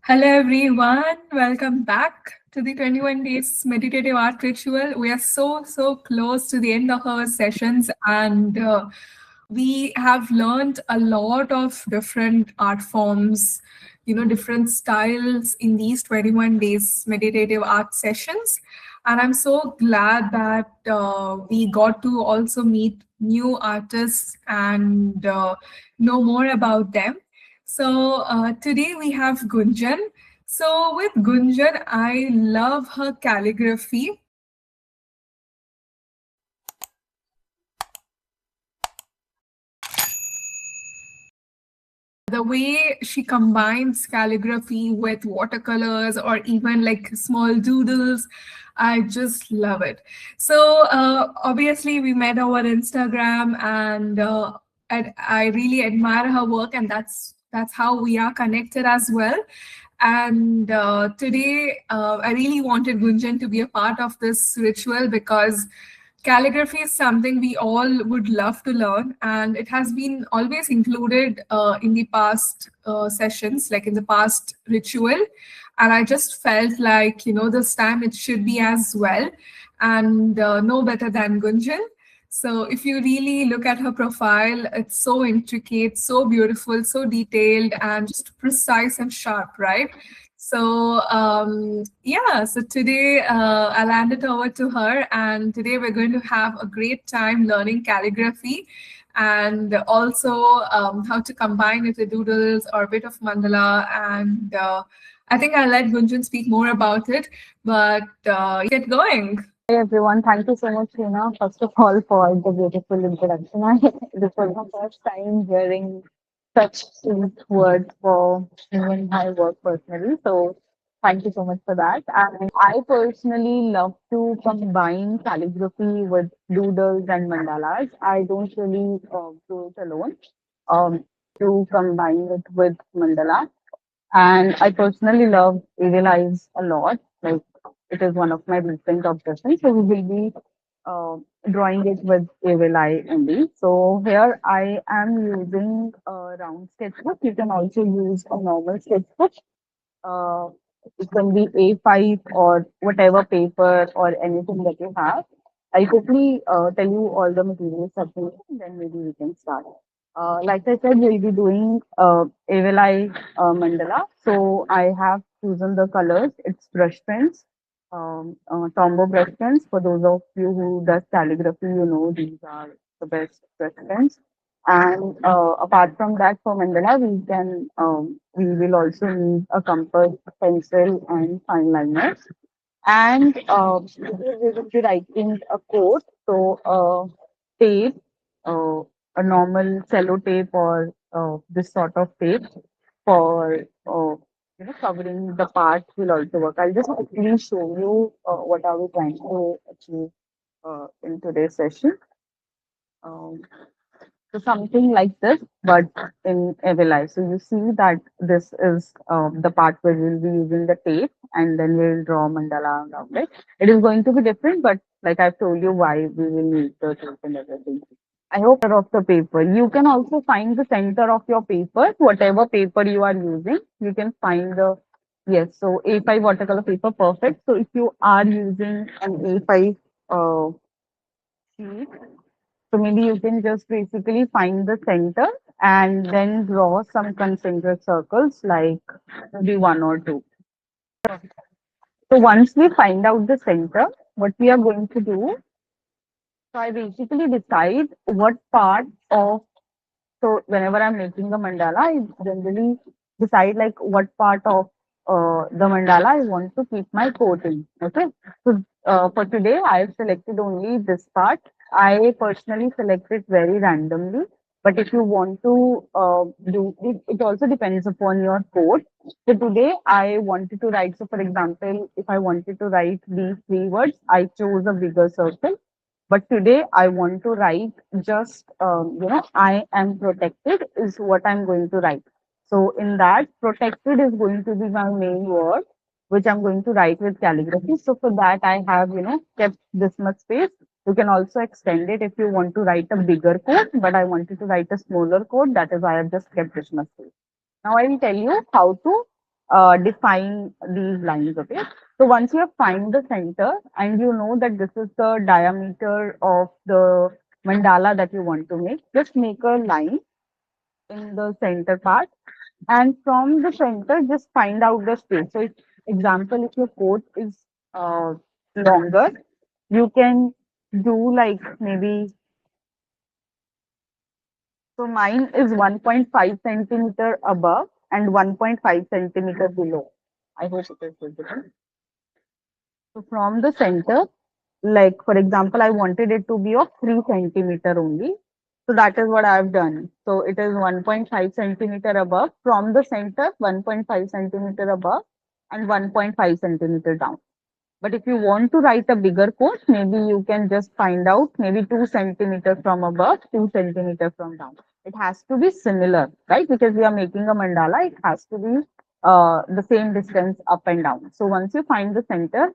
Hello everyone, welcome back to the 21 days meditative art ritual. We are so close to the end of our sessions and we have learned a lot of different art forms, different styles in these 21 days meditative art sessions. And I'm so glad that we got to also meet new artists and know more about them. So today we have Gunjan. So with Gunjan, I love her calligraphy. The way she combines calligraphy with watercolors or even like small doodles, I just love it. So obviously we met over Instagram and I really admire her work, and that's how we are connected as well. And today, I really wanted Gunjan to be a part of this ritual because calligraphy is something we all would love to learn, and it has been always included in the past sessions, like in the past ritual. And I just felt like, this time it should be as well, and no better than Gunjan. So if you really look at her profile, it's so intricate, so beautiful, so detailed, and just precise and sharp, right? So yeah, so today I'll hand it over to her, and today we're going to have a great time learning calligraphy and also how to combine it with doodles or a bit of mandala. And I think I'll let Gunjan speak more about it, but get going. Hey everyone, thank you so much, Hina, first of all, for the beautiful introduction. This was my first time hearing such sweet words for even my work personally. So, thank you so much for that. And I personally love to combine calligraphy with doodles and mandalas. I don't really do it alone. Um, to combine it with mandala. And I personally love Evil Eyes a lot. Like it is one of my recent obsessions. So we will be uh, drawing it with Evil Eye only. So here I am using a round sketchbook. You can also use a normal sketchbook. Uh, it can be A5 or whatever paper or anything that you have. I'll quickly tell you all the materials that we need, and then maybe we can start. Like I said, we'll be doing Evil Eye mandala. So I have chosen the colors. It's brush pens, Tombow brush pens. For those of you who does calligraphy, you know these are the best brush pens. And apart from that, for mandala, we will also need a compass, pencil, and fine liners. And we will be writing a quote. So tape, uh, a normal cello tape or this sort of tape for covering the parts will also work. I'll just quickly show you what are we trying to achieve in today's session. Um, so something like this, but in Evilai. So you see that this is the part where we'll be using the tape and then we'll draw mandala around it. It is going to be different, but like I've told you why we will need the tape and everything. I hope of the paper. You can also find the center of your paper, whatever paper you are using. You can find the yes. So A5 watercolor paper, perfect. So if you are using an A5 sheet, so maybe you can just basically find the center and then draw some concentric circles like maybe one or two. So once we find out the center, what we are going to do, so I basically decide what part of, so whenever I'm making the mandala, I generally decide like what part of the mandala I want to keep my coat in. Okay. So for today, I've selected only this part. I personally select it very randomly. But if you want to do it, it also depends upon your coat. So today I wanted to write. So for example, if I wanted to write these three words, I chose a bigger circle. But today I want to write just, I am protected is what I'm going to write. So in that, protected is going to be my main word, which I'm going to write with calligraphy. So for that, I have, kept this much space. You can also extend it if you want to write a bigger code, but I wanted to write a smaller code. That is why I've just kept this much space. Now I will tell you how to define these lines. Okay. So once you have find the center and you know that this is the diameter of the mandala that you want to make, just make a line in the center part, and from the center just find out the space. So if, example, if your coat is longer, you can do like maybe, so mine is 1.5 centimeter above and 1.5 centimeter below. I hope it is visible. So from the center, like for example, I wanted it to be of 3 centimeter only. So that is what I have done. So it is 1.5 centimeter above from the center, 1.5 centimeter above and 1.5 centimeter down. But if you want to write a bigger quote, maybe you can just find out maybe 2 centimeters from above, 2 centimeters from down. It has to be similar, right? Because we are making a mandala, it has to be the same distance up and down. So once you find the center,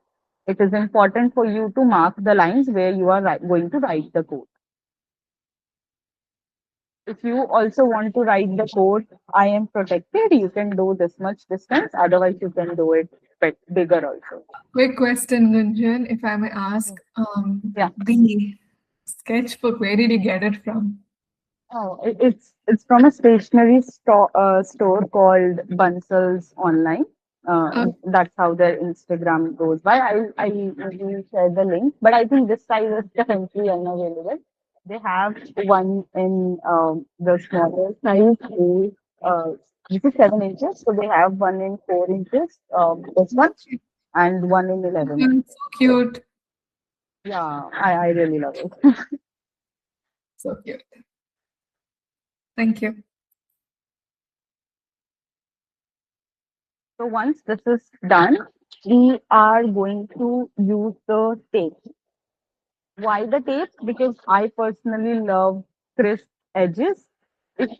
it is important for you to mark the lines where you are going to write the code. If you also want to write the code, I am protected, you can do this much distance. Otherwise, you can do it bigger also. Quick question, Gunjan, if I may ask, Yeah. the sketchbook, where did you get it from? Oh, it's from a stationery store called Bunsel's Online. Oh, That's how their Instagram goes by. I will share the link, but I think this size is currently unavailable. They have one in the smaller size, this is 7 inches. So they have one in 4 inches, this one, and one in 11 so inches. cute. Yeah, I really love it. So cute. Thank you. So once this is done, we are going to use the tape. Why the tape? Because I personally love crisp edges. If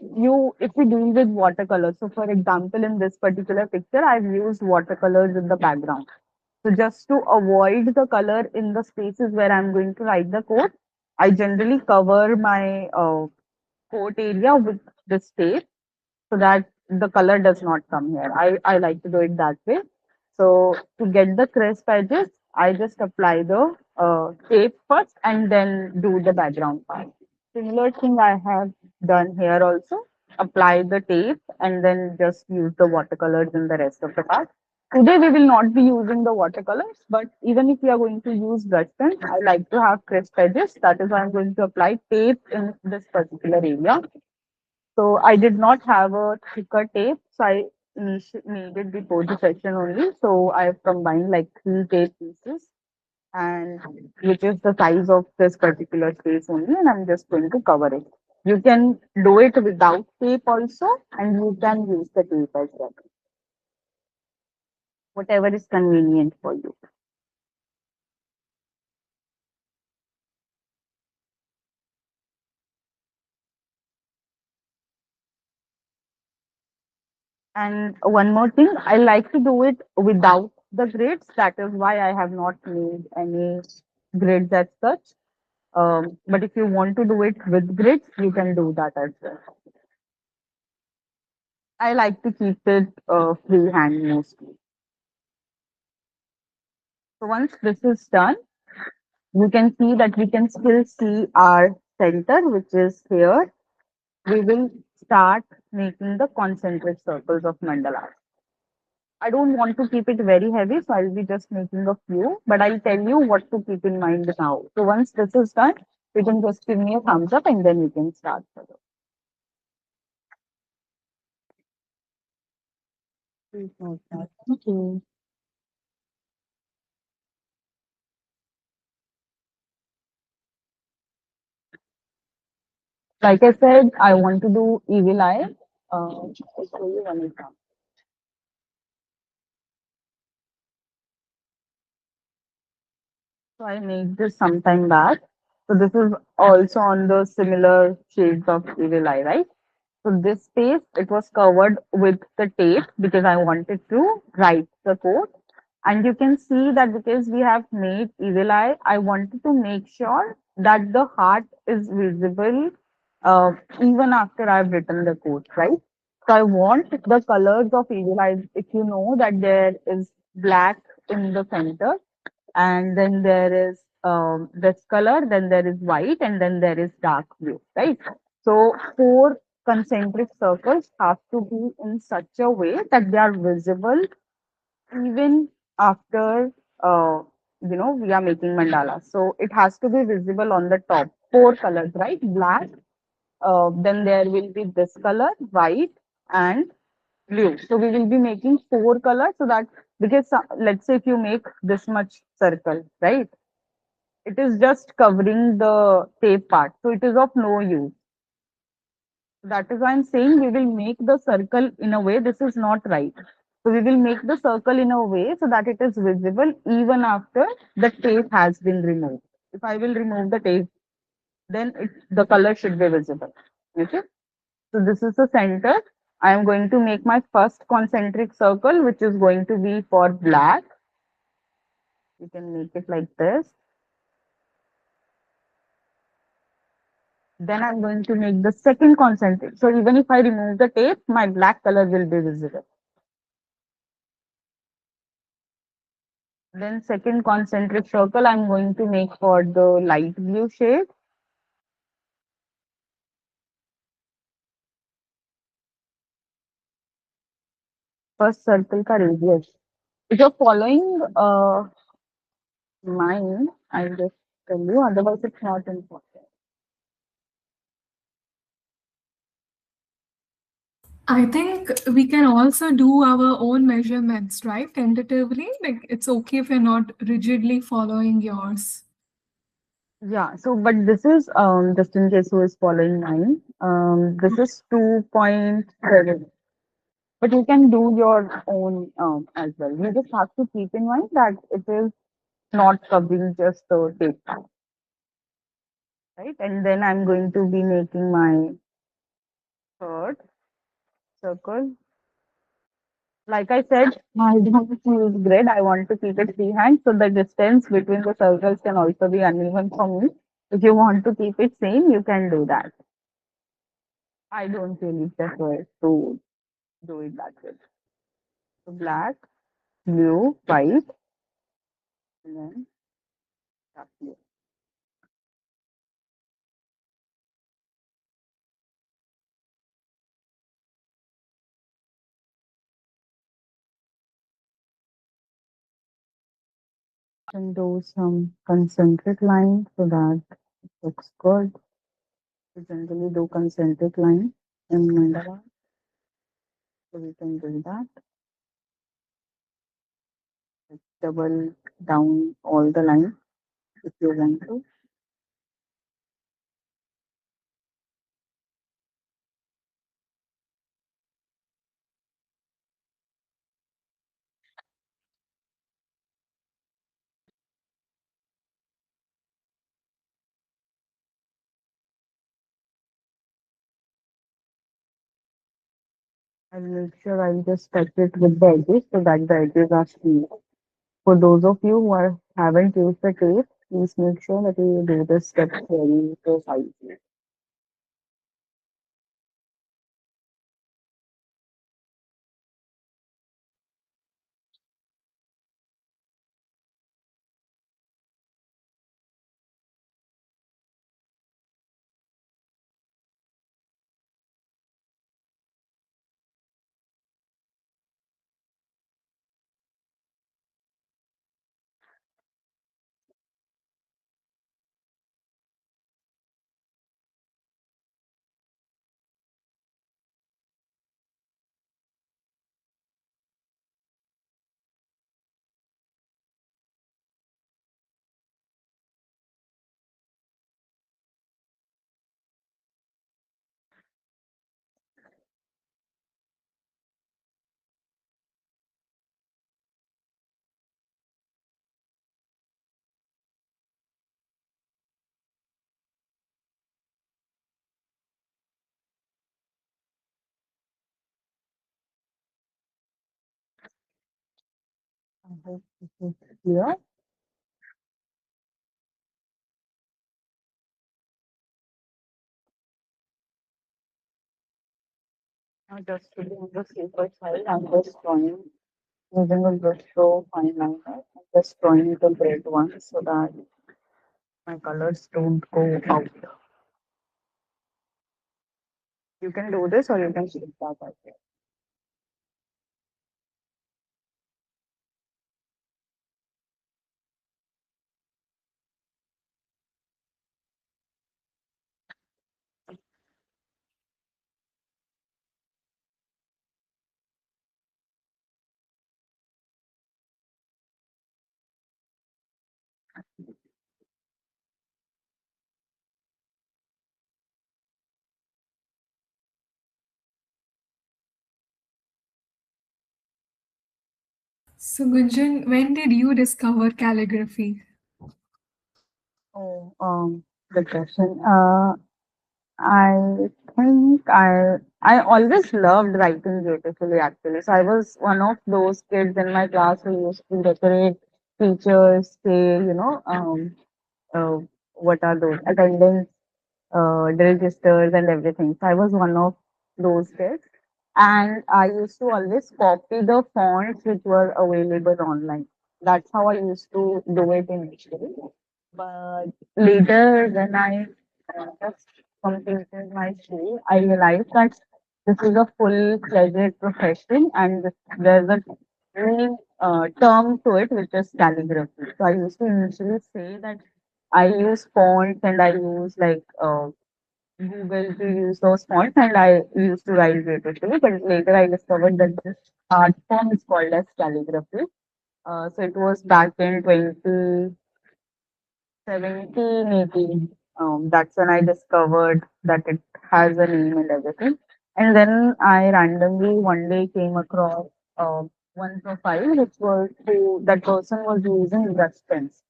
we deal with watercolors, so for example, in this particular picture, I've used watercolors in the background. So just to avoid the color in the spaces where I'm going to write the code, I generally cover my coat area with this tape so that the color does not come here. I like to do it that way. So to get the crisp edges, I just apply the tape first and then do the background part. Similar thing I have done here also. Apply the tape and then just use the watercolors in the rest of the part. Today we will not be using the watercolors, but even if we are going to use brush pens, I like to have crisp edges. That is why I'm going to apply tape in this particular area. So I did not have a thicker tape, so I needed before the session only. So I've combined like 3 tape pieces, and which is the size of this particular space only, and I'm just going to cover it. You can do it without tape also, and you can use the tape as well, whatever is convenient for you. And one more thing, I like to do it without the grids. That is why I have not made any grids as such. But if you want to do it with grids, you can do that as well. I like to keep it freehand mostly. So once this is done, you can see that we can still see our center, which is here. We will start making the concentric circles of mandala. I don't want to keep it very heavy, so I'll be just making a few, but I'll tell you what to keep in mind now. So once this is done, you can just give me a thumbs up and then we can start further. Please note that. Thank you. Like I said, I want to do evil eye. I'll show you one example. So I made this sometime back. So this is also on the similar shades of evil eye, right? So this space, it was covered with the tape because I wanted to write the code. And you can see that because we have made evil eye, I wanted to make sure that the heart is visible even after I've written the code, right? So I want the colors of evil eyes. If you know that there is black in the center, and then there is this color, then there is white, and then there is dark blue, right? So four concentric circles have to be in such a way that they are visible even after we are making mandala. So it has to be visible on the top. Four colors, right? Black. Then there will be this color, white, and blue. So we will be making four colors so that because let's say if you make this much circle, right? It is just covering the tape part. So it is of no use. That is why I'm saying we will make the circle in a way this is not right. So we will make the circle in a way so that it is visible even after the tape has been removed. If I will remove the tape, then the color should be visible. Okay. So this is the center. I am going to make my first concentric circle, which is going to be for black. You can make it like this. Then I'm going to make the second concentric. So even if I remove the tape, my black color will be visible. Then second concentric circle I'm going to make for the light blue shade. First circle ka radius. If you're following mine, I'll just tell you, otherwise it's not important. I think we can also do our own measurements, right? Tentatively. Like it's okay if you're not rigidly following yours. Yeah, so but this is just in case who is following mine. This is 2.7. But you can do your own as well. You just have to keep in mind that it is not covering just the tape part, right? And then I'm going to be making my third circle. Like I said, I don't use grid. I want to keep it freehand, so the distance between the circles can also be uneven for me. If you want to keep it same, you can do that. I don't really prefer to do it that way. So black, blue, white, and then dark blue. And do some concentric lines so that it looks good. We generally do concentric line in mandala, so we can do that. Double down all the lines if you want to. I'll make sure I'll just touch it with the edges so that the edges are smooth. For those of you who haven't used the tape, please make sure that you do this step very precisely. I hope this is clear. Just to be on the safer side, I'm just drawing using a brush stroke fine liner. I'm just drawing the red one so that my colors don't go out. You can do this or you can skip that as well. So, Gunjan, when did you discover calligraphy? Oh, good question. I think I always loved writing beautifully actually. So I was one of those kids in my class who used to decorate teachers, say, uh, what are those attendance registers and everything. So I was one of those kids. And I used to always copy the fonts which were available online. That's how I used to do it initially. But later, when I just completed my school, I realized that this is a full-fledged profession and there's a real term to it, which is calligraphy. So I used to initially say that I use fonts and I use like Google to use those fonts and I used to write beautifully. But later I discovered that this art form is called as calligraphy. So it was back in 2017, 18. That's when I discovered that it has a name and everything. And then I randomly one day came across one profile which was who that person was using brush pens.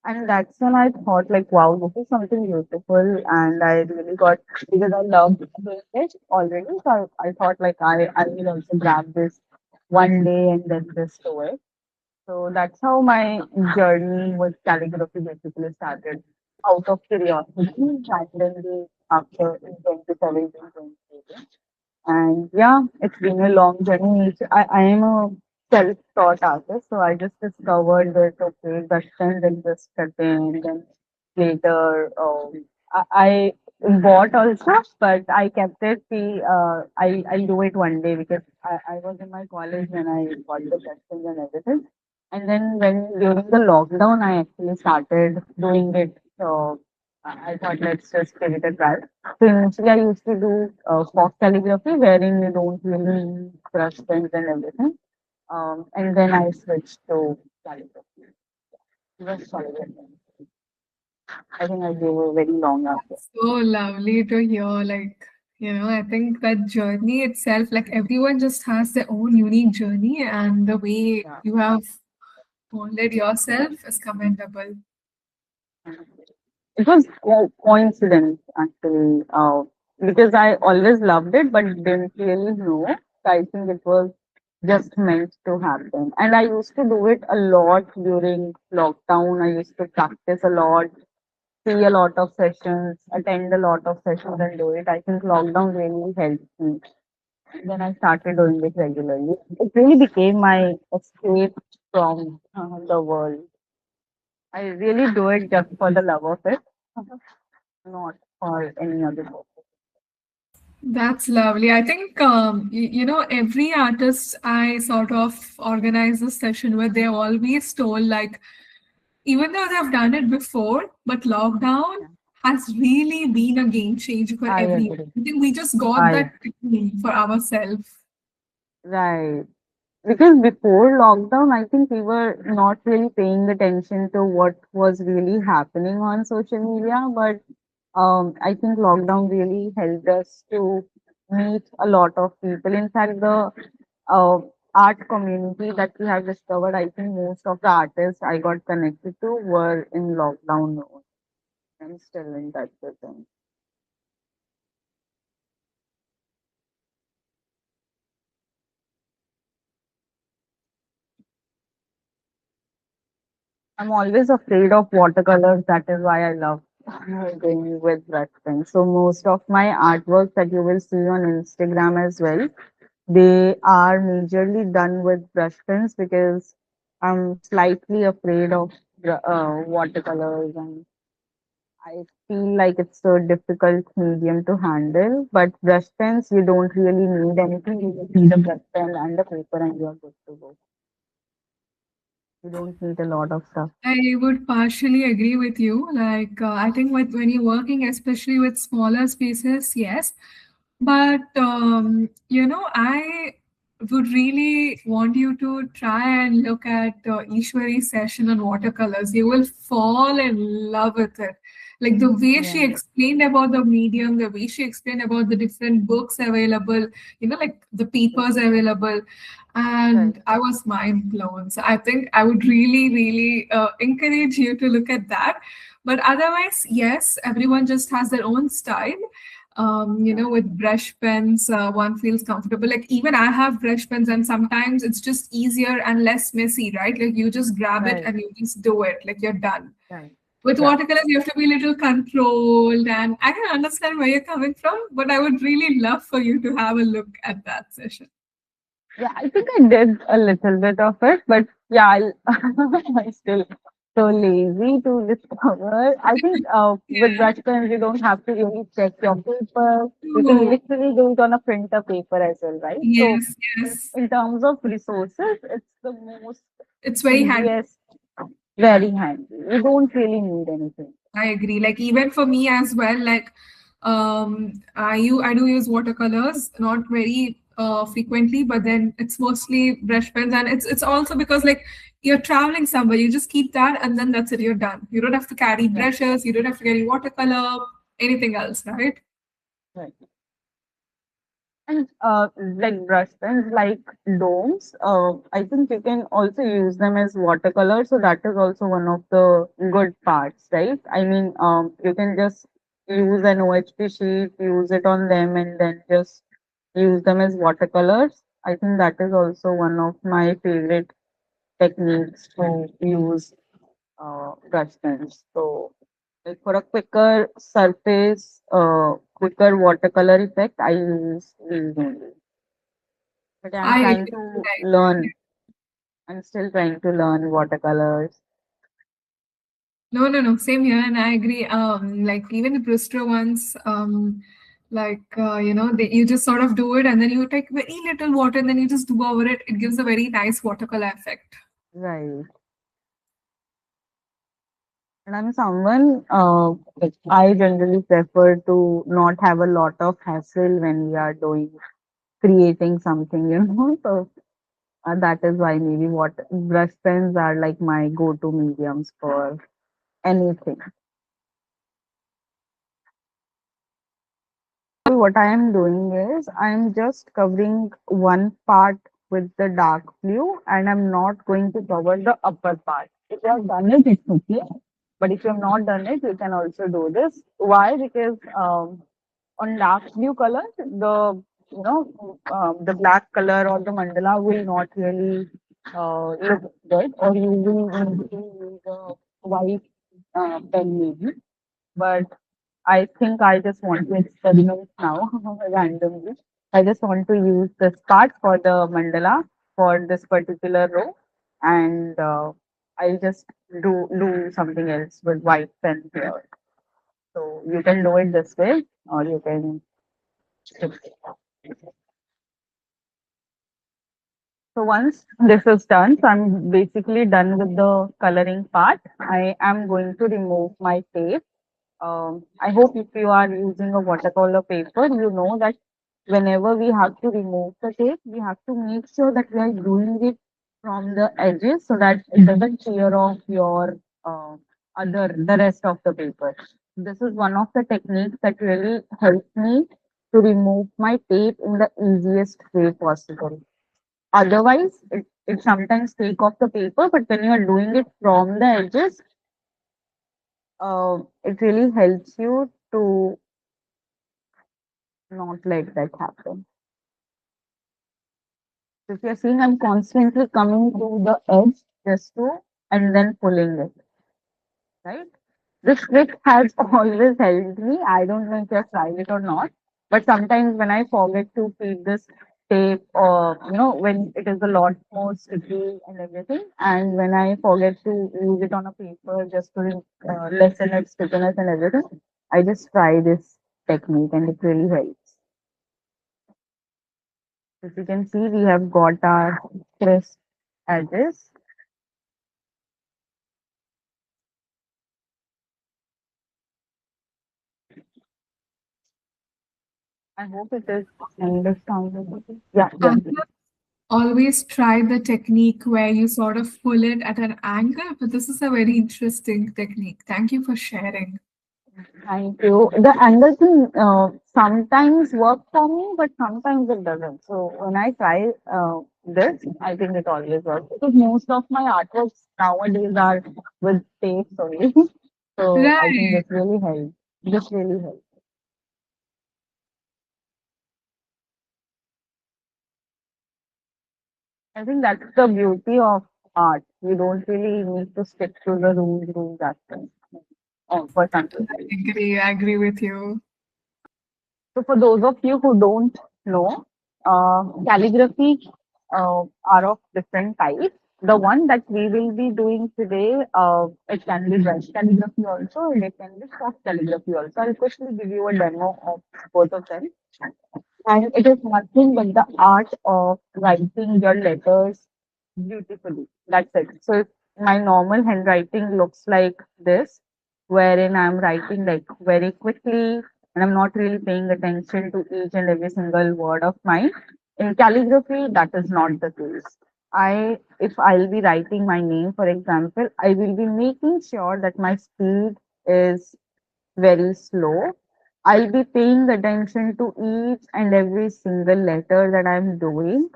And that's when I thought like, wow, this is something beautiful. And I really got, because I loved doing it already. So I thought like I will also grab this one day and then just do it. So that's how my journey with calligraphy basically started out of curiosity, randomly after in 2017, 2018. And yeah, it's been a long journey. I am a self-taught artist, so I just discovered that okay, Russian and just cutting, and later I bought also, but I kept it. See, I'll do it one day because I was in my college when I got the questions and everything. And then when during the lockdown, I actually started doing it. So I thought let's just give it a try. So initially, I used to do fox calligraphy, wherein you don't really need brush pens and everything. And then I switched to calligraphy. Just calligraphy. I think I gave a very long answer. So lovely to hear. I think that journey itself, like everyone just has their own unique journey, and the way Yeah. you have molded yourself is commendable. It was coincidence actually, because I always loved it, but didn't really know. So I think it was just meant to happen. And I used to do it a lot during lockdown. I used to practice a lot, see a lot of sessions, attend a lot of sessions, and do it. I think lockdown really helped me. Then I started doing it regularly. It really became my escape from the world. I really do it just for the love of it, not for any other purpose. That's lovely. I think, every artist I sort of organize a session with, they're always told, like, even though they've done it before, but lockdown Yeah, has really been a game changer for I everyone. agree. I think we just got I that technique for ourselves. Right. Because before lockdown, I think we were not really paying attention to what was really happening on social media. But I think lockdown really helped us to meet a lot of people. In fact, the uh, art community that we have discovered, I think most of the artists I got connected to were in lockdown. I'm still in touch with them. I'm always afraid of watercolors. That is why I love going with brush pens. So most of my artwork that you will see on Instagram as well, They are majorly done with brush pens because I'm slightly afraid of watercolors, and I feel like it's a difficult medium to handle. But brush pens, you don't really need anything. You just need a brush pen and a paper, and you're good to go. You don't need a lot of stuff. I would partially agree with you. Like, I think when you're working, especially with smaller spaces, yes. But, I would really want you to try and look at Ishwari's session on watercolors. You will fall in love with it. Like the way she Yeah, explained about the medium, the way she explained about the different books available, like the papers available, right, and I was mind blown. So I think I would really, really encourage you to look at that. But otherwise, yes, everyone just has their own style. yeah, With brush pens, one feels comfortable. Like even I have brush pens, and sometimes it's just easier and less messy, right? Like you just grab it right, and you just do it, like you're done. right. With Yeah. watercolors, you have to be a little controlled, and I can understand where you're coming from, but I would really love for you to have a look at that session. Yeah, I think I did a little bit of it, but yeah, I still so lazy to discover. I think with brush pens, you don't have to really check your paper. You can Oh, literally do it on a printer paper as well, right? So, yes, yes. in terms of resources, it's the most It's very handy. easiest, very handy. You don't really need anything. I agree. Like even for me as well, like I do use watercolors, not very frequently, but then it's mostly brush pens, and it's also because like you're traveling somewhere, you just keep that and then that's it, you're done. You don't have to carry Yeah, brushes, you don't have to carry watercolor, anything else, right? right. And like brush pens, like domes, I think you can also use them as watercolor. So that is also one of the good parts, right? I mean, you can just use an OHP sheet, use it on them, and then just use them as watercolors. I think that is also one of my favorite techniques to use brush pens. So, like for a quicker surface, quicker watercolor effect, I use these only. But I'm I trying agree. to learn. I'm still trying to learn watercolors. No, no, no. Same here, and I agree. Like even the Bristol ones, you just sort of do it, and then you take very little water, and then you just do over it. It gives a very nice watercolor effect. Right. And I'm someone, like I generally prefer to not have a lot of hassle when we are creating something, So that is why maybe what brush pens are like my go-to mediums for anything. What I am doing is I'm just covering one part with the dark blue and I'm not going to cover the upper part. If you have done it, it's okay. But if you have not done it, you can also do this. Why? Because on dark blue color, the black color or the mandala will not really look good, or you will need to use a white pen maybe. But I think I just want to experiment now randomly. I just want to use this part for the mandala for this particular row, and I'll just do something else with white pen here. So you can do it this way, or you can. So once this is done, so I'm basically done with the coloring part. I am going to remove my tape. I hope if you are using a watercolor paper, you know that whenever we have to remove the tape, we have to make sure that we are doing it from the edges so that it doesn't tear off your the rest of the paper. This is one of the techniques that really helps me to remove my tape in the easiest way possible. Otherwise, it sometimes take off the paper, but when you are doing it from the edges, it really helps you to not let that happen. So if you're seeing, I'm constantly coming to the edge just to, and then pulling it, right? This trick has always helped me. I don't know if you've tried it or not, but sometimes when I forget to feed this tape, or when it is a lot more sticky and everything, and when I forget to use it on a paper just to lessen its stickiness and everything, I just try this technique and it really helps. As you can see, we have got our crisp edges. I hope it is understandable. Yeah, I yeah. have always tried the technique where you sort of pull it at an angle, but this is a very interesting technique. Thank you for sharing. Thank you. The angle thing sometimes works for me, but sometimes it doesn't. So when I try this, I think it always works because most of my artworks nowadays are with tapes only. So I think Right. this really helps. This really helps. I think that's the beauty of art. You don't really need to stick to the rules as well. For something. I agree with you. So for those of you who don't know, calligraphy are of different types. The one that we will be doing today, it can be brush calligraphy also, and it can be soft calligraphy also. I'll quickly give you a demo of both of them. And it is nothing but the art of writing your letters beautifully. That's it. So if my normal handwriting looks like this, wherein I'm writing like very quickly and I'm not really paying attention to each and every single word of mine. In calligraphy, that is not the case. If I'll be writing my name, for example, I will be making sure that my speed is very slow. I'll be paying attention to each and every single letter that I'm doing.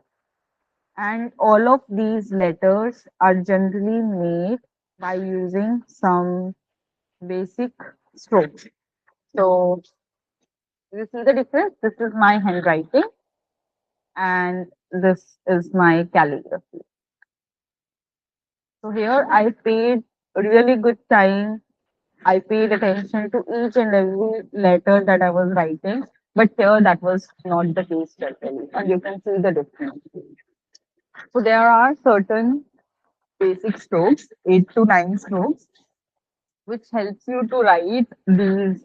And all of these letters are generally made by using some basic strokes. So, you see the difference? This is my handwriting and this is my calligraphy. So, here I paid really good time. I paid attention to each and every letter that I was writing, but here that was not the case totally, and you can see the difference. So there are certain basic strokes, 8 to 9 strokes, which helps you to write these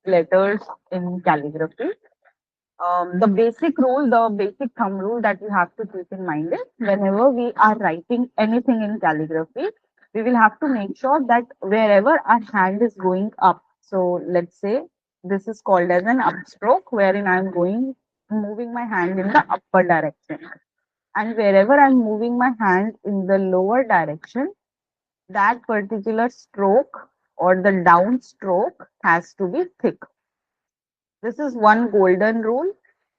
letters in calligraphy. The basic rule, the basic thumb rule that you have to keep in mind is whenever we are writing anything in calligraphy, we will have to make sure that wherever our hand is going up. So let's say this is called as an upstroke, wherein I'm moving my hand in the upper direction. And wherever I'm moving my hand in the lower direction, that particular stroke or the down stroke has to be thick. This is one golden rule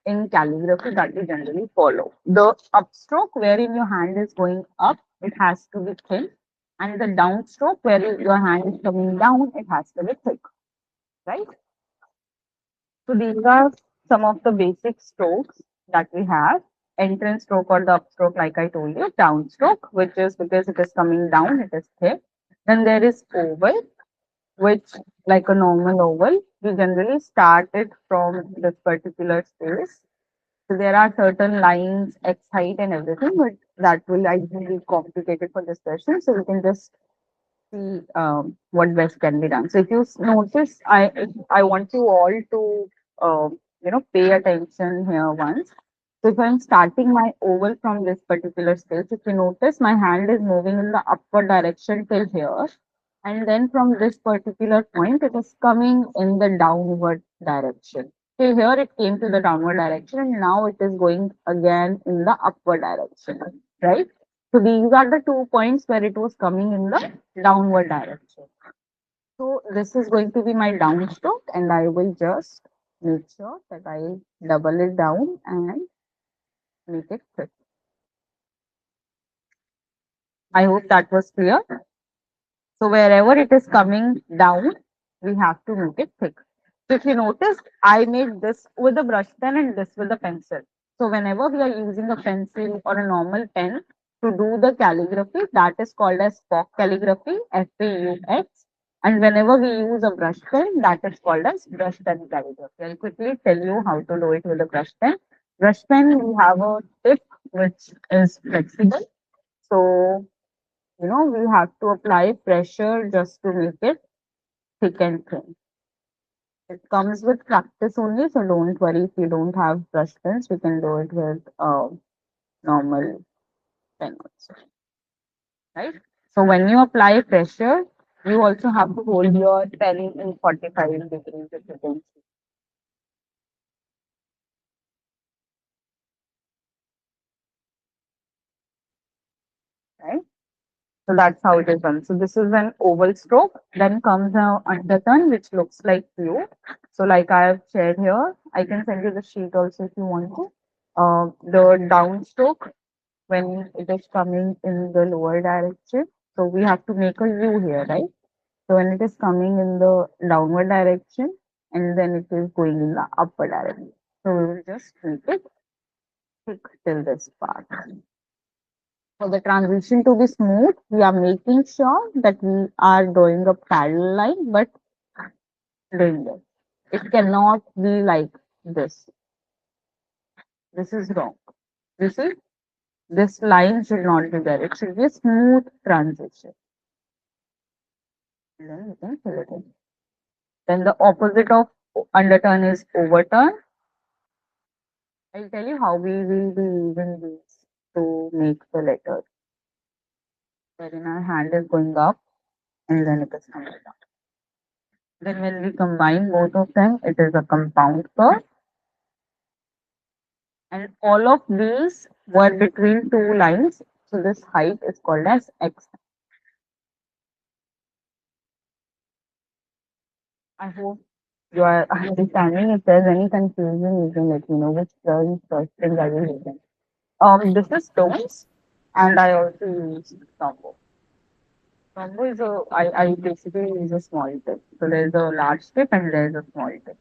in calligraphy that we generally follow. The upstroke, wherein your hand is going up, it has to be thin, and the downstroke, where your hand is coming down, it has to be thick, right? So these are some of the basic strokes that we have. Entrance stroke or the upstroke, like I told you, downstroke, which is because it is coming down, it is thick. Then there is oval, which, like a normal oval, we generally start it from this particular space. So there are certain lines, x height and everything, but that will actually be complicated for this session. So we can just see what best can be done. So if you notice, I want you all to pay attention here once. So if I'm starting my oval from this particular space, if you notice, my hand is moving in the upward direction till here, and then from this particular point, it is coming in the downward direction. Till here, it came to the downward direction, and now it is going again in the upward direction, right? So these are the 2 points where it was coming in the downward direction. So this is going to be my downstroke, and I will just make sure that I double it down and make it thick. I hope that was clear. So wherever it is coming down, we have to make it thick. So if you notice, I made this with a brush pen and this with a pencil. So whenever we are using a pencil or a normal pen to do the calligraphy, that is called as spot calligraphy, FAUX. And whenever we use a brush pen, that is called as brush pen calligraphy. I'll quickly tell you how to do it with a brush pen. Brush pen, we have a tip which is flexible. So, we have to apply pressure just to make it thick and thin. It comes with practice only, so don't worry if you don't have brush pens, you can do it with normal pen also, right? So when you apply pressure, you also have to hold your pen in 45 degrees if you can see, right? So that's how it is done. So this is an oval stroke. Then comes a underturn, which looks like you. So like I have shared here, I can send you the sheet also if you want to. The downstroke when it is coming in the lower direction. So we have to make a U here, right? So when it is coming in the downward direction and then it is going in the upper direction. So we will just make it thick till this part. For the transition to be smooth, we are making sure that we are drawing a parallel line, but doing this. It cannot be like this. This is wrong. This is this line should not be there. It should be a smooth transition. And then you can fill it in. Then the opposite of underturn is overturn. I'll tell you how we will be using these to make the letter. Wherein our hand is going up and then it is coming down. Then when we combine both of them, it is a compound curve. And all of these were between two lines. So this height is called as x. I hope you are understanding. If there's any confusion, you can let me know which first thing I will use. This is stones, and I also use combo. Combo is I basically use a small tip. So there's a large tip and there's a small tip.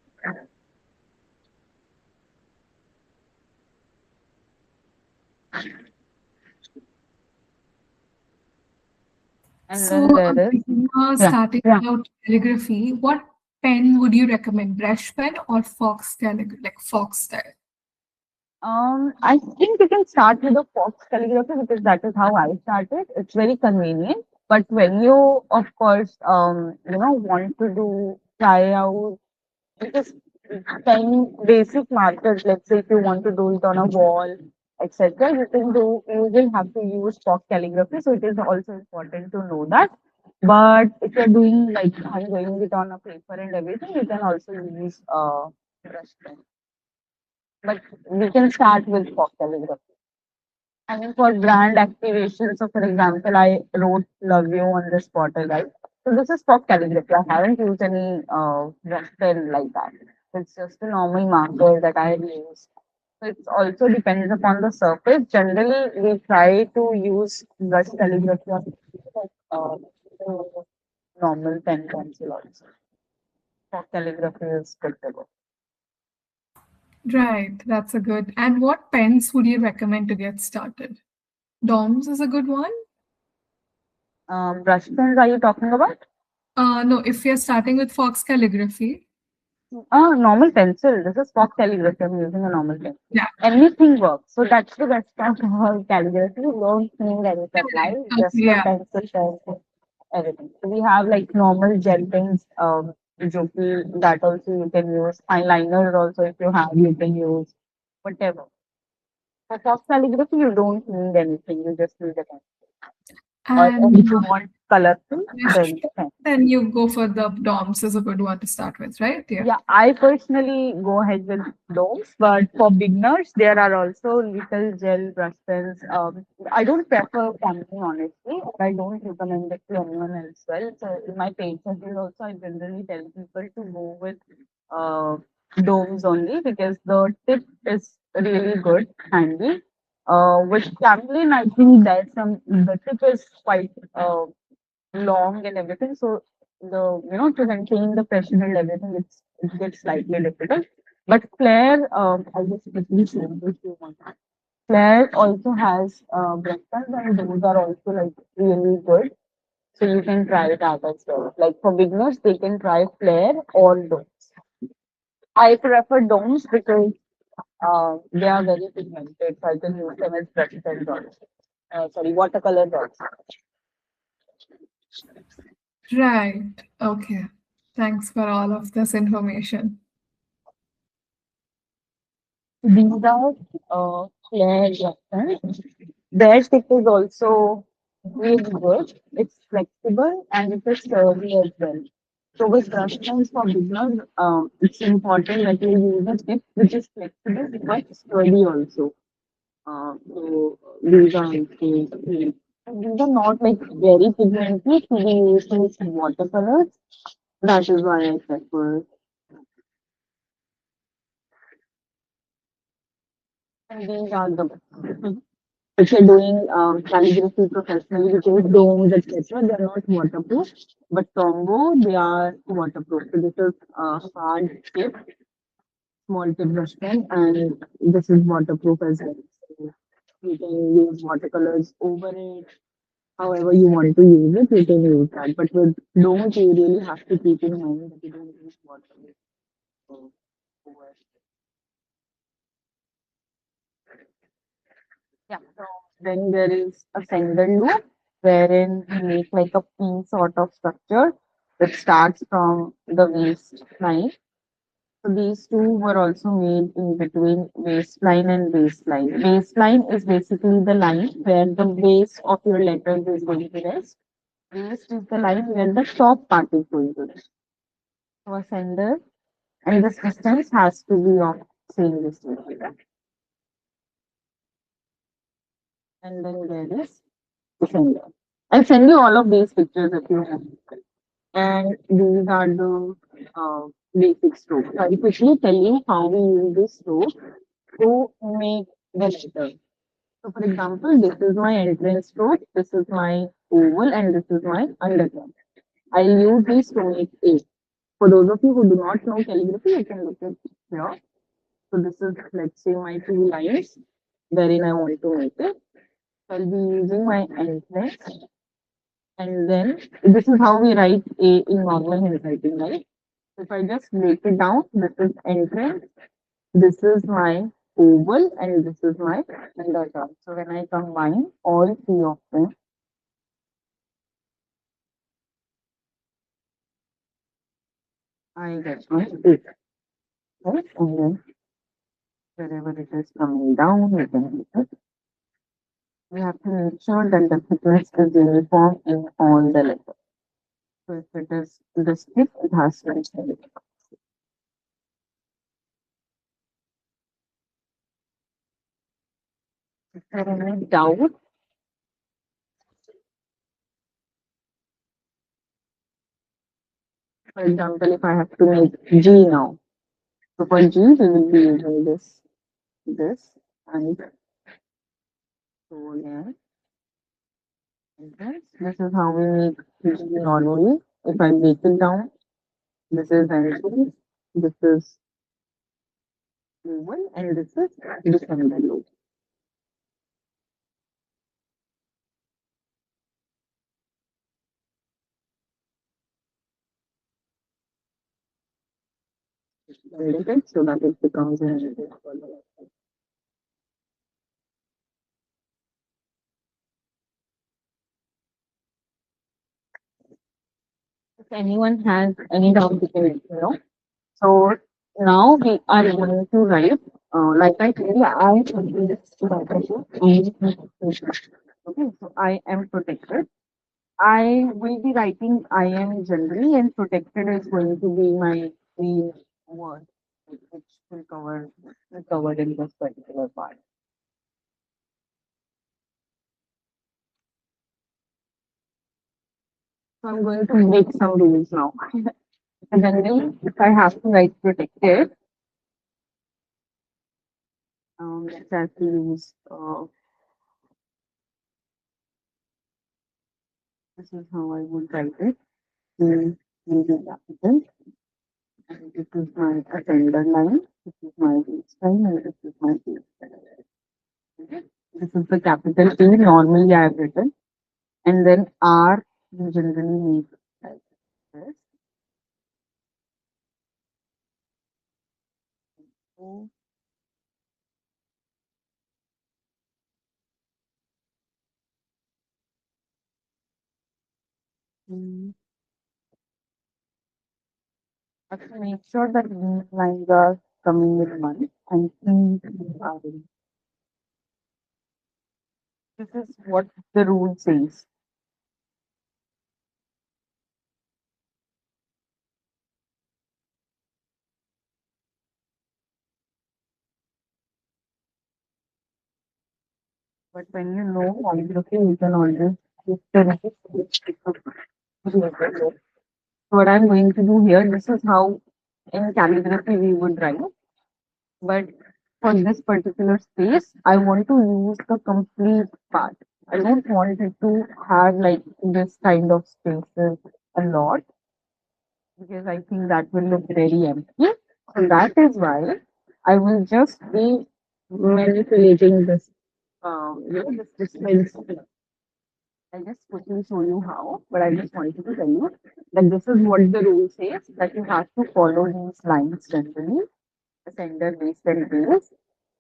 And So, then a there is, beginner yeah, starting yeah. out calligraphy, what pen would you recommend? Brush pen or fox calligraphy, like fox style? I think you can start with the fox calligraphy because that is how I started. It's very convenient. But when you, of course, want to try out because 10 basic markers, let's say if you want to do it on a wall, etc., you will have to use fox calligraphy. So it is also important to know that. But if you're doing like I'm doing it on a paper and everything, you can also use brush pen. But we can start with fox calligraphy. I mean, for brand activation, so for example, I wrote "Love You" on this bottle, right? So this is for calligraphy. I haven't used any brush pen like that. It's just a normal marker that I have used. So it also depends upon the surface. Generally, we try to use brush calligraphy on uh, normal pen pencil also. For calligraphy is good to go. Right, that's a good. And what pens would you recommend to get started? Doms is a good one. Brush pens, are you talking about? No, if you're starting with fox calligraphy, Normal pencil. This is for calligraphy. I'm using a normal pencil. yeah. Anything works. So that's the best part about calligraphy. You don't need any supply, Okay, just a yeah. pencil, pencil, everything. So we have like normal gel pens, that also you can use. Eyeliner also, if you have, you can use whatever. For soft calligraphy, you don't need anything. You just need a pencil. Or And if you want colorful, brush then pen, then you go for the DOMS is a good one to start with, right? Yeah. yeah, I personally go ahead with those, but for beginners, there are also little gel brush pens. I don't prefer Camping honestly, and I don't recommend it to anyone else. Well, so in my page schedule also, I generally tell people to go with uh, domes only because the tip is really good, handy. With Camlin, I think the tip is quite long and everything. So to maintain the pressure and everything, it gets slightly difficult. But Claire, I just quickly show you if you want. Claire also has breakfast and those are also like really good. So you can try it out as well. Like for beginners, they can try Flare or Domes. I prefer Domes because They are very pigmented, so I can use them as brushes and dots. Sorry, watercolor dots. Right. Okay. Thanks for all of this information. These are flare brushes. Their stick is also really good. It's flexible and it is sturdy as well. So with brush pens for beginners, it's important that you use a tip which is flexible but sturdy also. So these are okay. These are not like very pigmented to be used with watercolors. That is why I prefer. And these are the if you're doing calligraphy professionally, because domes, etc., they're not waterproof. But Tombow, they are waterproof. So this is hard tip, small tip brush pen, and this is waterproof as well. So you can use watercolors over it. However you want to use it, you can use that. But with domes, you really have to keep in mind that you don't use water. So, over. Yeah. So then there is a sender loop wherein we make like a P sort of structure that starts from the waistline. So these two were also made in between waistline and baseline. Waistline is basically the line where the base of your letters is going to rest. Waist is the line where the top part is going to rest. So a sender and this distance has to be of same distance. And then there is the sender. I'll send you all of these pictures if you want. And these are the basic strokes. I'll quickly tell you how we use this stroke to make the letter. So, for example, this is my entrance stroke, this is my oval, and this is my underline. I'll use these to make A. For those of you who do not know calligraphy, you can look at here. So, this is, let's say, my two lines wherein I want to make it. So, I'll be using my entrance, and then this is how we write A in normal handwriting, right? If I just break it down, this is entrance, this is my oval, and this is my undertone. So when I combine all three of them, I get my A. Right? And then wherever it is coming down, we can make it. We have to make sure that the thickness is uniform in all the letters. So if it is this thick, it has to be thick. If there are any doubt, for example, if I have to make G now, so for G, we will be using this, and so again. Yes, this is how we make G normally. If I break it down, this is entry, this is oval, and this is December loop. Blend it so that it becomes an entry. If anyone has any doubt, you can let me know. So now we are going to write. Like I told you, I am okay, so I am protected. I will be writing I am generally, and protected is going to be my main word, which will be covered in this particular part. So I'm going to make some rules now. Generally, if I have to write protected, let's have to use this is how I would write it. Will be capital, and this is my agenda line, this is my baseline, and this is my baseline. Okay. This is the capital P. Normally, I have written. And then R we generally make like this. O Mm, I have to make sure that these lines are coming in one and these are in. This is what the rule says. But when you know calligraphy, you can always just what I'm going to do here, this is how in calligraphy we would write. But for this particular space, I want to use the complete part. I don't want it to have like this kind of spaces a lot because I think that will look very empty. So that is why I will just be manipulating this, this distance. I'll just quickly show you how, but I just wanted to tell you that this is what the rule says that you have to follow these lines generally, the center, base, and base,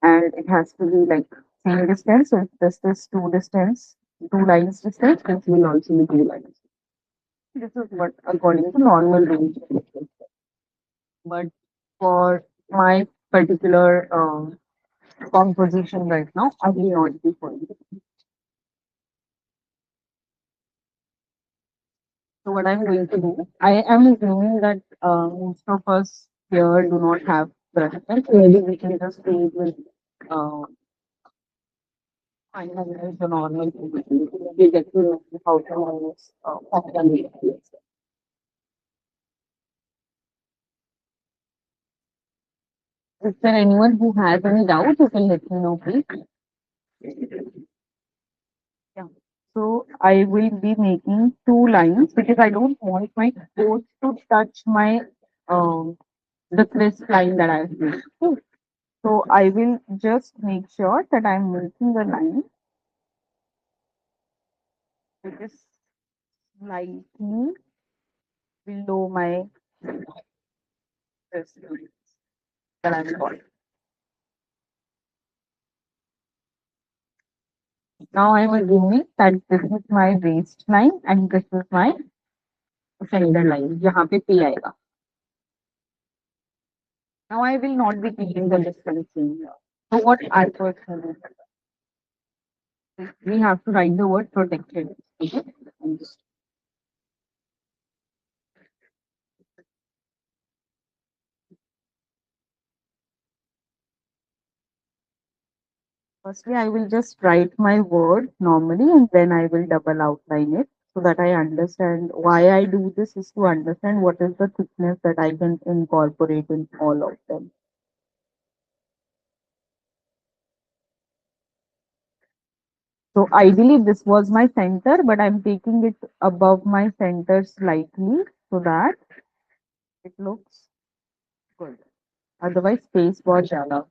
and it has to be like same distance. So if this is two distance, two lines distance, this will also be two lines. This is what according to normal range. But for my particular composition right now, I will not be following. So what I'm going to do, I am assuming that most of us here do not have brush pen. So maybe we can just do it with uh, finalize the normal thing. We get to know how to use optimally. Is there anyone who has any doubt? You can let me know, please. Yeah. So I will be making two lines because I don't want my coat to touch my the crisp line that I've made. Okay. So I will just make sure that I'm making a line which is slightly below my crisp line that I'm drawing. Now I'm assuming that this is my waistline and this is my center line. यहाँ पे P आएगा. Now I will not be keeping the distance in here. So what I personally we have to write the word protected. Okay? And firstly, I will just write my word normally and then I will double outline it so that I understand why I do this is to understand what is the thickness that I can incorporate in all of them. So ideally this was my center, but I'm taking it above my center slightly so that it looks good. Otherwise space was shallow.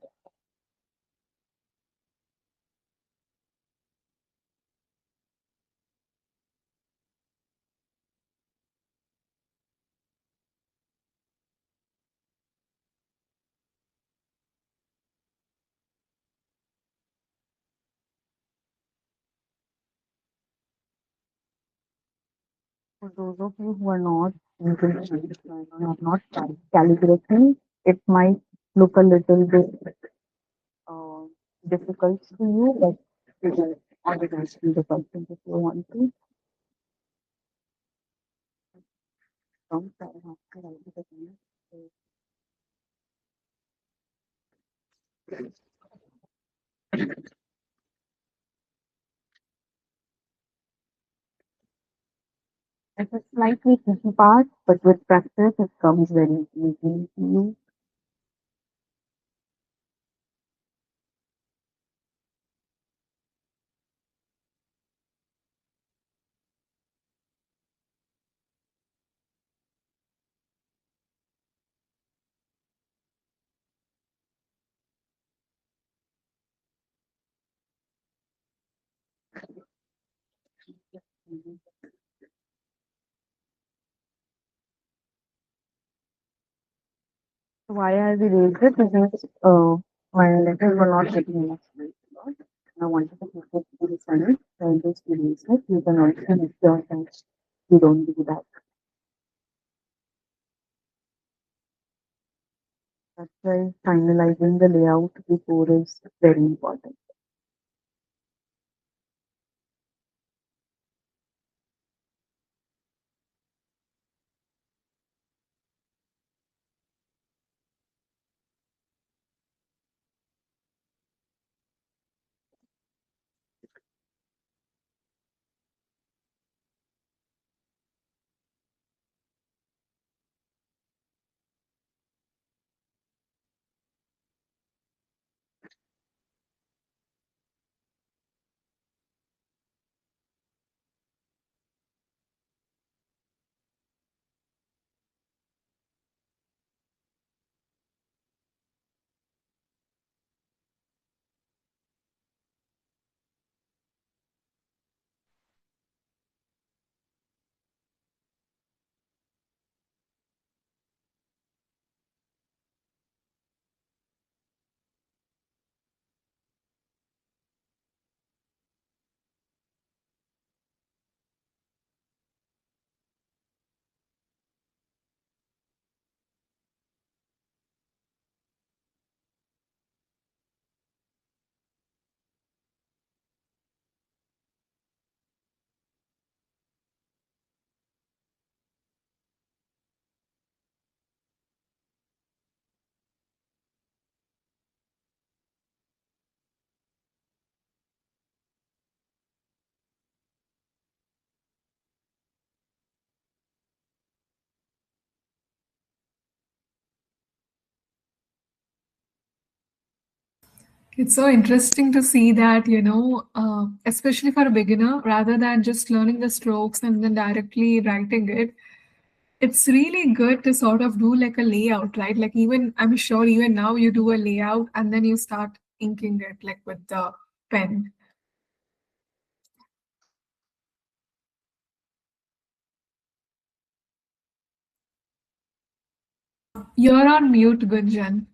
For those of you who are not into or not calligraphy, it might look a little bit uh, difficult to you, but you can organize the question if you want to. I have to write it again. So it's a slightly tricky part, but with practice, it comes very easily to you. So why I erased it because my letters were not getting enough space. I wanted to keep it to the center, so I just erased it. You can also use your pen. you don't do that. That's why finalizing the layout before is very important. It's so interesting to see that, especially for a beginner, rather than just learning the strokes and then directly writing it, it's really good to sort of do like a layout, right? Like, even I'm sure even now you do a layout and then you start inking it like with the pen. You're on mute, Gunjan.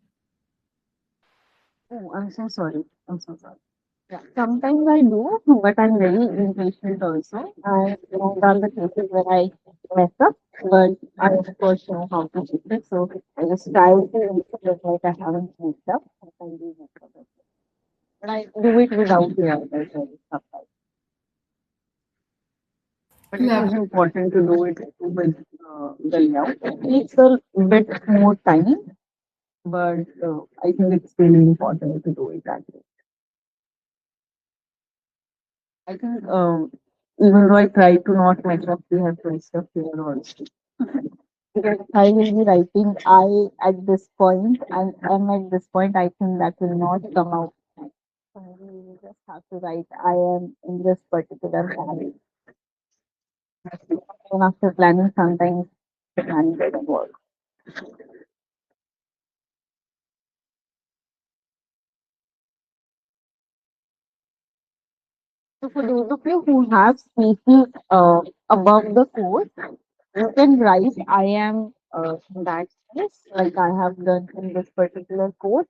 Oh, I'm so sorry. I'm so sorry. Yeah, sometimes I do, but I'm very impatient also. I done the cases where I mess up, but I of course know how to fix it. So I just try to just like I haven't messed up. I can do mess up. But I do it without the others sometimes. But it is Love. important to do it with the layout. It takes a bit more time, but I think it's really important to do it that way. I think even though I try to not mess up, we have to mess up here also. Because I will be writing I at this point and M at this point, I think that will not come out. So maybe we just have to write I am in this particular planning. And after planning, sometimes the planning doesn't work. So for those of you who have spaces above the course, you can write I am that space like I have done in this particular course.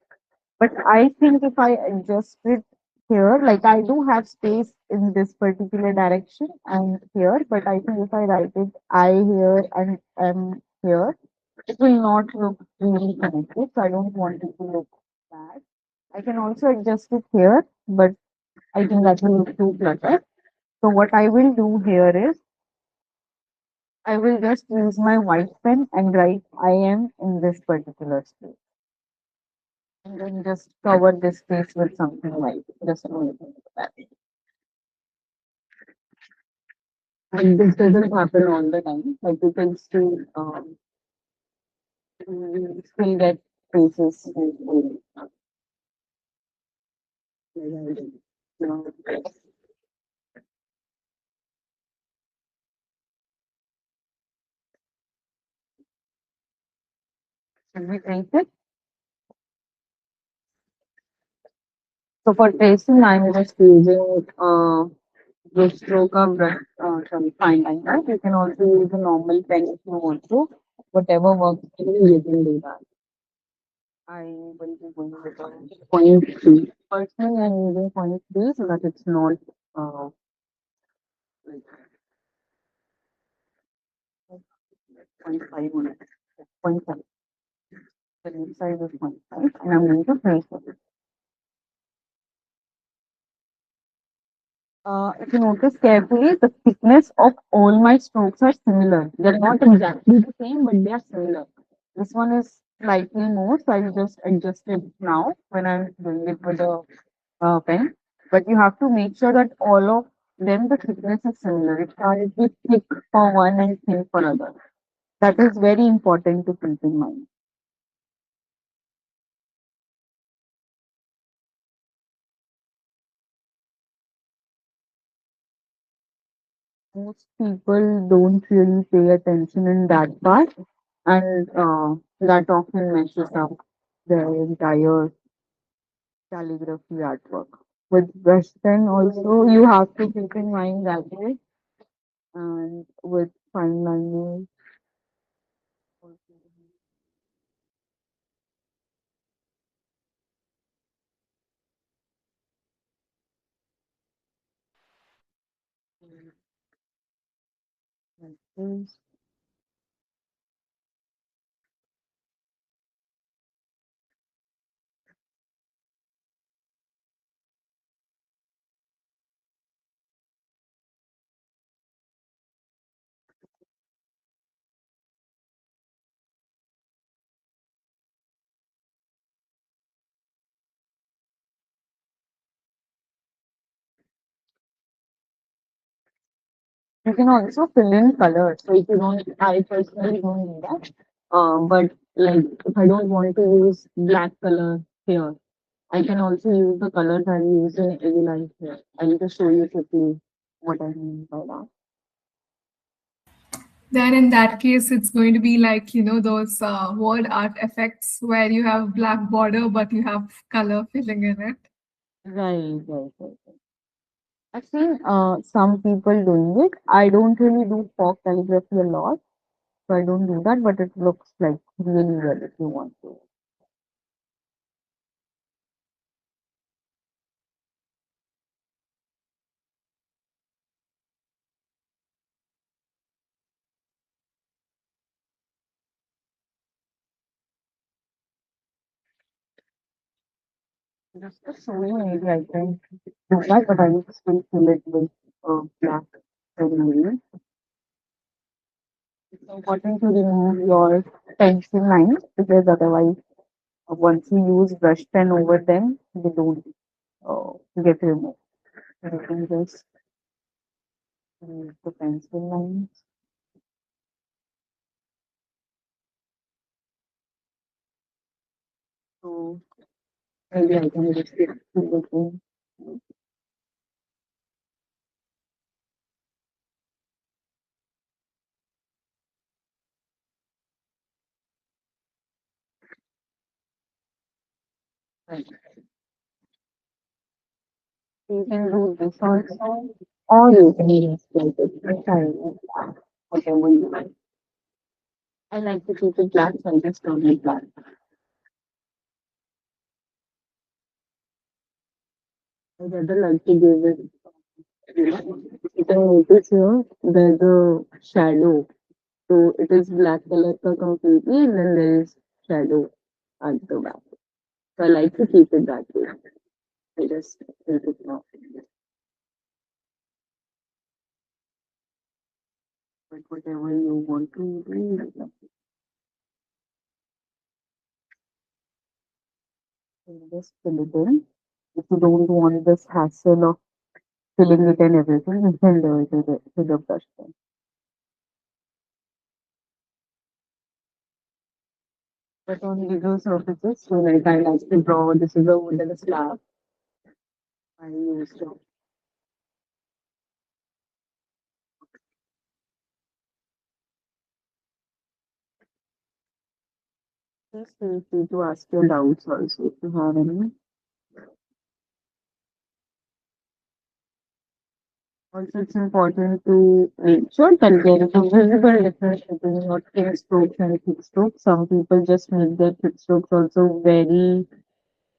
But I think if I adjust it here, like I do have space in this particular direction and here, but I think if I write it I here and M here, it will not look really connected. So I don't want it to look bad. I can also adjust it here, but I think that will look too cluttered. So what I will do here is I will just use my white pen and write I am in this particular space. And then just cover this space with something white. Just to make it that. And this doesn't happen all the time. Like you can still you still get spaces in you know, should we trace it? So for tracing I'm just using the stroke of brush from fine liner. You can also use a normal pen if you want to. Whatever works for you, you can do that. I will be going with a point three. Personally, I'm using point three so that it's not uh, like 0.5 on it. 0.5. The leaf size is 0.5, and I'm going to trace it. If you notice carefully, the thickness of all my strokes are similar. They're not exactly the same, but they are similar. This one is slightly more, so I will just adjust it now when I'm doing it with the pen. But you have to make sure that all of them, the thickness is similar. It can't be thick for one and thin for other. That is very important to keep in mind. Most people don't really pay attention in that part, and that often messes up their entire calligraphy artwork. With brush pen, also, you have to keep in mind that way, and with fine liners, also, like this. You can also fill in colors. So if you don't, I personally don't do that. But like if I don't want to use black color here, I can also use the colors I use in every life here. I'll just show you quickly what I mean by that. Then in that case, it's going to be like, those word art effects where you have black border, but you have color filling in it. Right. I've seen some people doing it. I don't really do folk calligraphy a lot, so I don't do that, but it looks like really well if you want to. Just to show you, maybe I can do that, but I will still fill it with black pen. It's important to remove your pencil lines because otherwise, once you use brush pen over them, they don't get removed. So you can just remove the pencil lines. So maybe I can just get to the thing. Right. You can do this also, or you can just like it. Whatever you like. I like to keep it black, so I just turn it black. I rather like to give it, you can notice here, there's a shadow. So it is black color ka completely, and then there is shadow at the back. So I like to keep it that way. I just keep it now. But whatever you want to do, you just fill it in. If you don't want this hassle of filling it and everything, you can do it with the brush pen. But on bigger surfaces, so like I like to draw, this is a wooden slab. I use to just feel free to ask your doubts also if you have any. Also, it's important to make sure that there is a visible difference between your thin strokes and thick strokes. Some people just make their thick strokes also very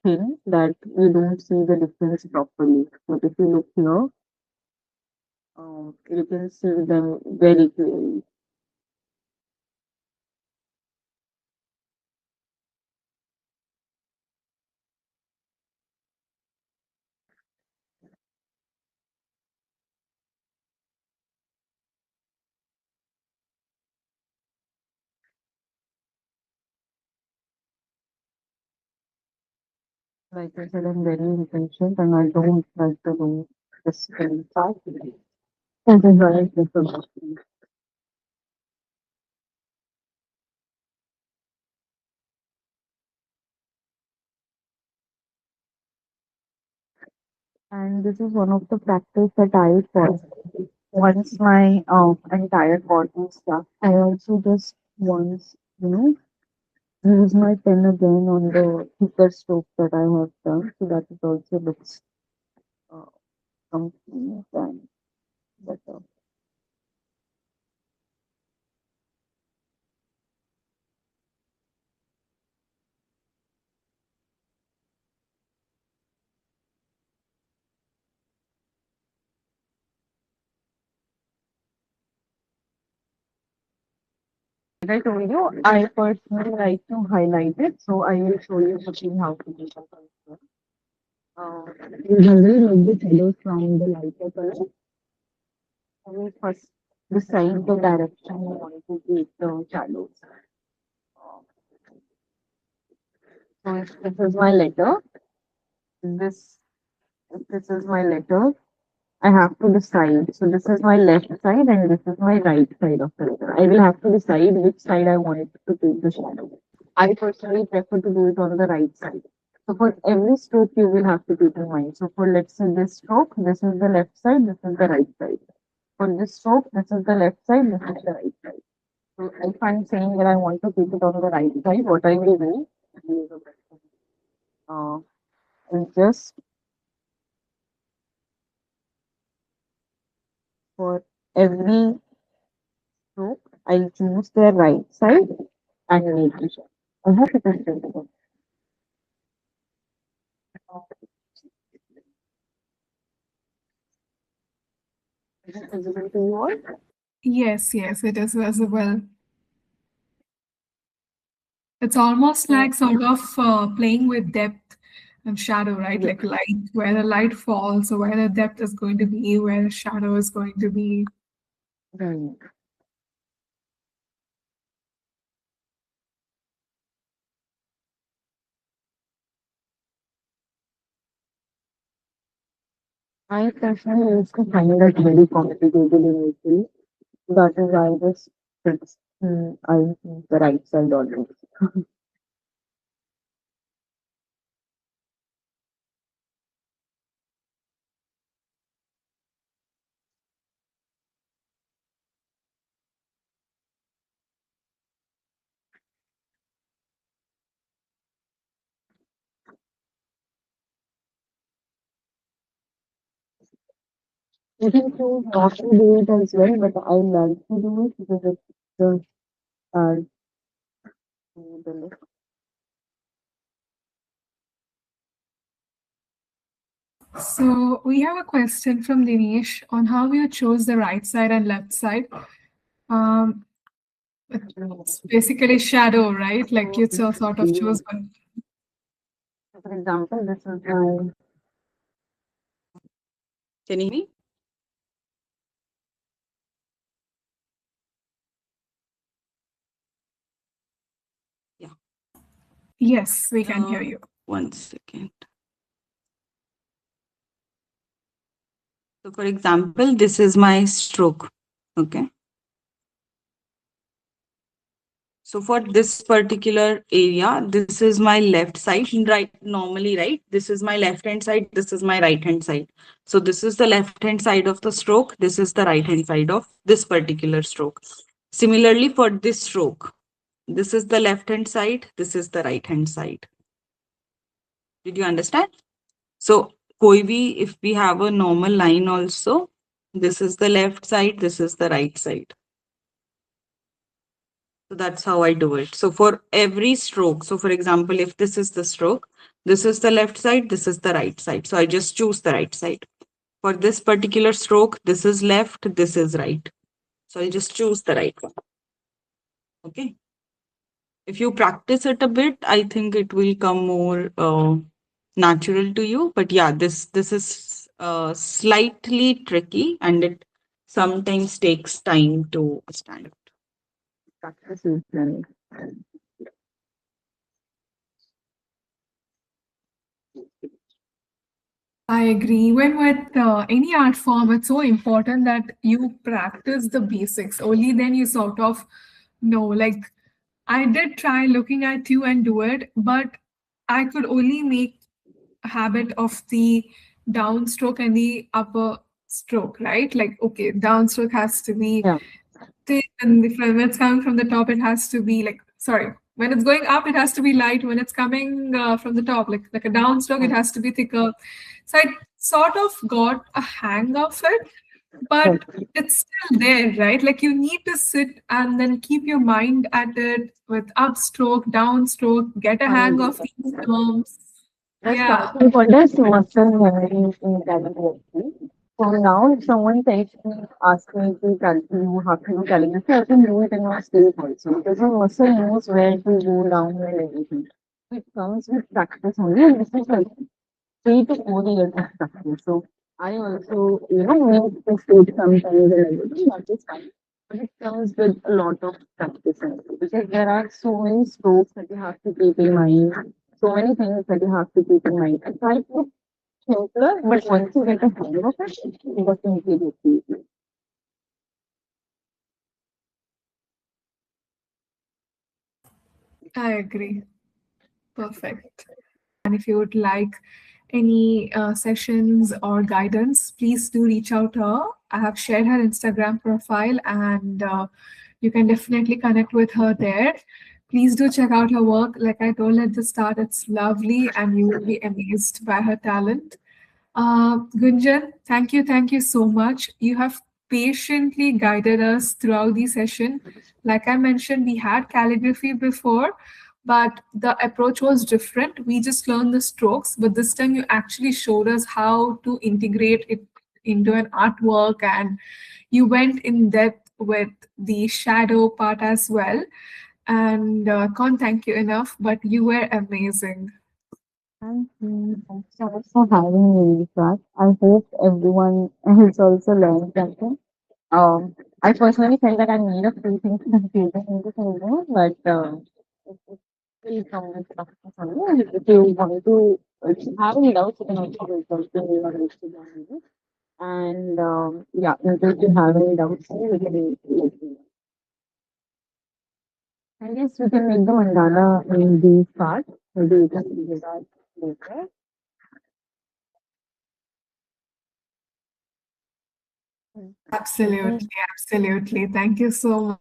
thin that you don't see the difference properly. But if you look here, you can see them very clearly. Like I said, I'm very impatient and I don't like to do this very fast. That is why I prefer machine. And this is one of the practice that I follow. Once my entire body is stuck, I also just once, use my pen again on the thicker stroke that I have done, so that it also looks uh, complete and better. Like I told you, I personally like to highlight it, so I will show you quickly how to do that also. You generally make the shadows from the lighter color. I will first decide the direction you want to give the shadows. So if this is my letter, this if this is my letter, I have to decide. So this is my left side and this is my right side of the letter. I will have to decide which side I want to take the shadow. I personally prefer to do it on the right side. So for every stroke, you will have to keep in mind. So for let's say this stroke, this is the left side, this is the right side. For this stroke, this is the left side, this is the right side. So if I'm saying that I want to keep it on the right side, what I will do uh, is just for every stroke, I'll choose the right side and make the shape. I hope it is visible. Is it visible to you all? Yes, yes, it is visible. It's almost So like sort of playing with depth and shadow, right? yes, Like light, where the light falls, or where the depth is going to be, where the shadow is going to be. right. I personally used to find that very complicated initially. That is why I just fixed I use the right side always. You can choose not to do it as well, but I like to do it because it's just adds to the look. So we have a question from Dinesh on how you chose the right side and left side. Um, it's basically shadow, right? Like So you sort of chose one. for example, this is my Can you hear me? Yeah. Yes, we can hear you. 1 second. So, for example, this is my stroke. Okay. So, for this particular area, this is my left side. Right, normally, right? This is my left hand side. This is my right hand side. So, this is the left hand side of the stroke. This is the right hand side of this particular stroke. Similarly, for this stroke, this is the left hand side. This is the right hand side. Did you understand? So, koi bhi, if we have a normal line also, this is the left side, this is the right side. So that's how I do it. So for every stroke, so for example, if this is the stroke, this is the left side, this is the right side. So I just choose the right side. For this particular stroke, this is left, this is right. So I'll just choose the right one. Okay. If you practice it a bit, I think it will come more natural to you. But yeah, this is slightly tricky, and it sometimes takes time to understand. practice usually. I agree. Even with any art form, it's so important that you practice the basics. Only then you sort of know. Like, I did try looking at you and do it, but I could only make a habit of the downstroke and the upper stroke, right? Like, okay, downstroke has to be Yeah. thin, and when it's coming from the top, it has to be like, sorry, when it's going up, it has to be light. When it's coming from the top, like a downstroke, it Mm. has to be thicker. So I sort of got a hang of it, but Right. it's still there, right? Like you need to sit and then keep your mind at it with upstroke, downstroke, get a hang of these terms. The Yeah, starting point is muscle memory in calligraphy. So now, if someone takes me, asks me to you have to do calligraphy, I can do it in my sleep also because the muscle knows where to go down and everything. It comes with practice only, and this is like 3 to 4 years of practice. So I also, make mistakes sometimes and everything, that is fine. But it comes with a lot of practice also, because there are so many strokes that you have to keep in mind, so many things that you have to keep in mind. I try to simpler, but once you get a hang of it, it definitely gets easy. I agree. Perfect. And if you would like any sessions or guidance, please do reach out to her. I have shared her Instagram profile, and you can definitely connect with her there. Please do check out her work. Like I told at the start, it's lovely and you will be amazed by her talent. Gunjan, thank you so much. You have patiently guided us throughout the session. Like I mentioned, we had calligraphy before, but the approach was different. We just learned the strokes, but this time you actually showed us how to integrate it into an artwork, and you went in depth with the shadow part as well. And can't thank you enough, but you were amazing. Thank you. Thanks so much for having me in this class. I hope everyone else also learned something. I personally felt that I need a few things confusing into something, but it will come with practice only. And if you want to, if you have any doubts, you can also reach out to me on Instagram. And yeah, in case you have any doubts, we can let me know. I guess we can make the mandala in these parts. Maybe we can do that later. Mm. Absolutely, absolutely. Thank you so much.